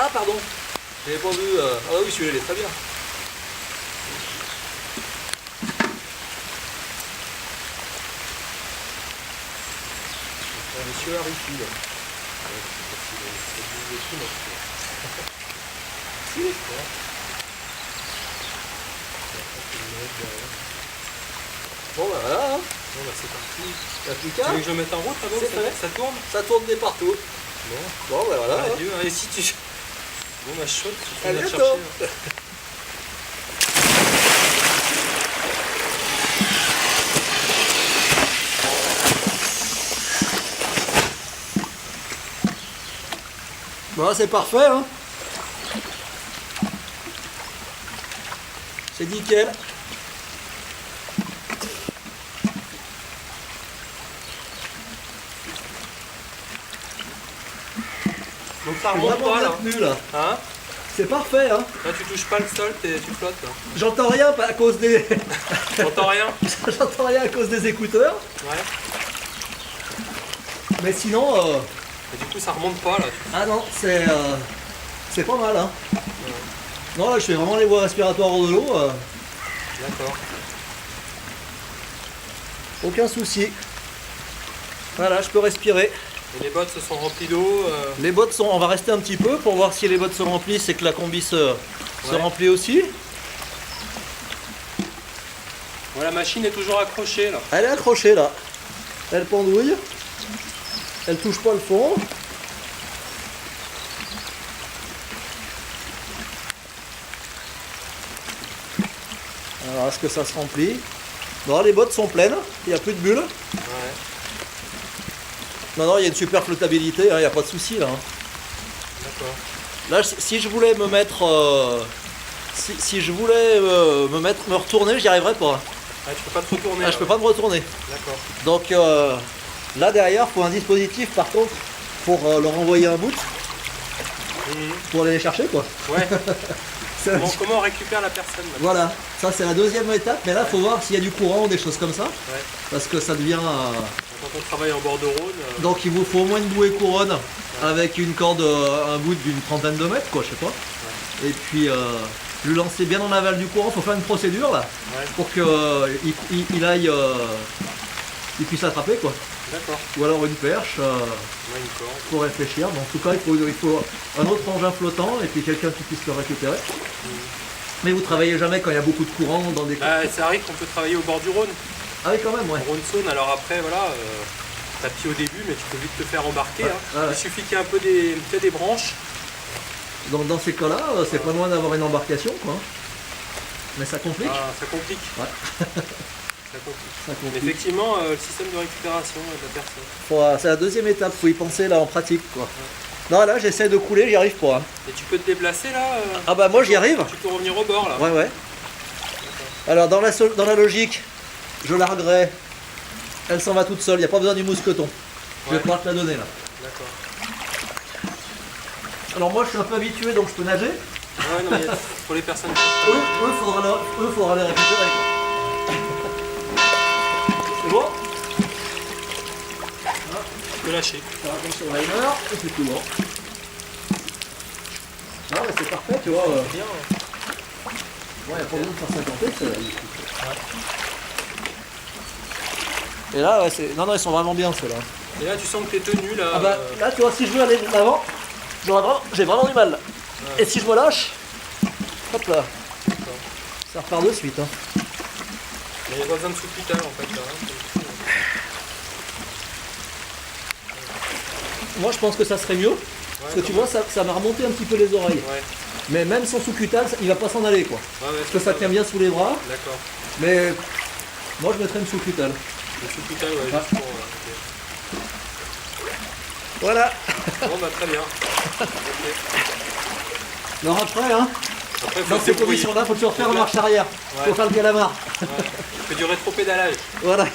Ah pardon, j'avais pas vu. Ah oui, celui-là il est très bien. Monsieur Harry. Bon bah voilà, hein. Bon bah c'est parti. T'as plus Tu qu'à. veux que je mette en route là-bas? C'est fait. Ça tourne? Ça tourne des partout. Bon bah voilà. Hein. Adieu. Allez, si tu... Bon bah chaude, tu À peux venir bientôt. chercher. Bon, c'est parfait, hein. C'est nickel. Donc ça remonte pas là. Maintenu, là. Hein? C'est parfait, hein. Là tu touches pas le sol, tu flottes là. J'entends rien à cause des. T'entends rien? J'entends rien à cause des écouteurs. Ouais. Mais sinon. Et du coup ça remonte pas là. Ah non, c'est pas mal, hein. Non, là je fais vraiment les voies respiratoires hors de l'eau. D'accord. Aucun souci. Voilà, je peux respirer. Et les bottes se sont remplies d'eau. Les bottes sont. On va rester un petit peu pour voir si les bottes se remplissent et que la combi se remplit aussi. Bon, la machine est toujours accrochée là. Elle est accrochée là. Elle pendouille. Elle touche pas le fond. Alors est-ce que ça se remplit? Non, les bottes sont pleines, il n'y a plus de bulles. Ouais. Non, il y a une super flottabilité, hein, il n'y a pas de souci là. Hein. D'accord. Là, si je voulais me mettre, si je voulais me retourner, j'y arriverais pas. Ah, tu peux pas te retourner. Ah, là, je peux ouais. pas me retourner. D'accord. Donc là derrière, il faut un dispositif par contre pour leur envoyer un bout pour aller les chercher quoi. Ouais. C'est un petit- Comment on récupère la personne là? Voilà, ça c'est la deuxième étape, mais là il faut voir s'il y a du courant ou des choses comme ça, Ouais. parce que ça devient. Quand on travaille en bord de Rhône. Donc il vous faut au moins une bouée couronne avec une corde, un bout d'une trentaine de mètres quoi, je sais pas. Et puis lui lancer bien en aval du courant, faut faire une procédure là, Ouais. pour que il aille, il puisse attraper quoi. D'accord. Ou alors une perche. Ouais, une corde. Faut réfléchir, mais en tout cas il faut un autre engin flottant et puis quelqu'un qui puisse le récupérer. Mais vous travaillez jamais quand il y a beaucoup de courant dans des... Bah, ça arrive qu'on peut travailler au bord du Rhône. Ah oui quand même, ouais. Rhône-Saône, alors après voilà, t'as pied au début mais tu peux vite te faire embarquer. Ouais, Hein. ouais, ouais. Il suffit qu'il y ait un peu des branches. Donc dans ces cas-là, c'est pas loin d'avoir une embarcation quoi. Mais ça complique. Ah, ça complique. Ouais. Ça complique. Ça Mais complique. effectivement, le système de récupération de la personne. C'est la deuxième étape, faut y penser là en pratique quoi. Non là j'essaie de couler, j'y arrive pas. Hein. Et tu peux te déplacer là Ah bah moi j'y arrive. Tu peux revenir au bord là. Ouais ouais. Alors dans la logique, je larguerai. Elle s'en va toute seule, il n'y a pas besoin du mousqueton. Je vais Ouais. pouvoir te la donner là. D'accord. Alors moi je suis un peu habitué donc je peux nager. Ouais, non, mais pour les personnes qui Eux, faudra les récupérer quoi. C'est bon? tu peux lâcher. Faire attention au liner et c'est tout bon. Non mais c'est parfait tu vois. Bien. Ouais, il n'y a pas besoin de faire 50 c'est... Et là, ouais, c'est... Non, ils sont vraiment bien ceux-là. Et là tu sens que t'es tenu là. Ah bah là, tu vois, si je veux aller de l'avant, j'ai vraiment du mal. Et si je me lâche, hop là, ça repart de suite. Hein. Il n'y a pas besoin de sous-cutal en fait là. Hein. Moi, je pense que ça serait mieux. Parce que tu vois, ça m'a remonté un petit peu les oreilles. Ouais. Mais même sans sous-cutal, il va pas s'en aller quoi. Ouais, Parce que ça tient bien sous les bras. D'accord. Mais moi, je mettrais une sous-cutal. Le sous-cutal, ouais, juste pour. Ok. Voilà. Bon bah très bien. Ok. Alors après, hein, Après, faut dans se ces débrouiller. conditions-là, faut toujours faire en marche arrière. Ouais. Faut faire le calamar. Tu fais du rétro-pédalage. Voilà.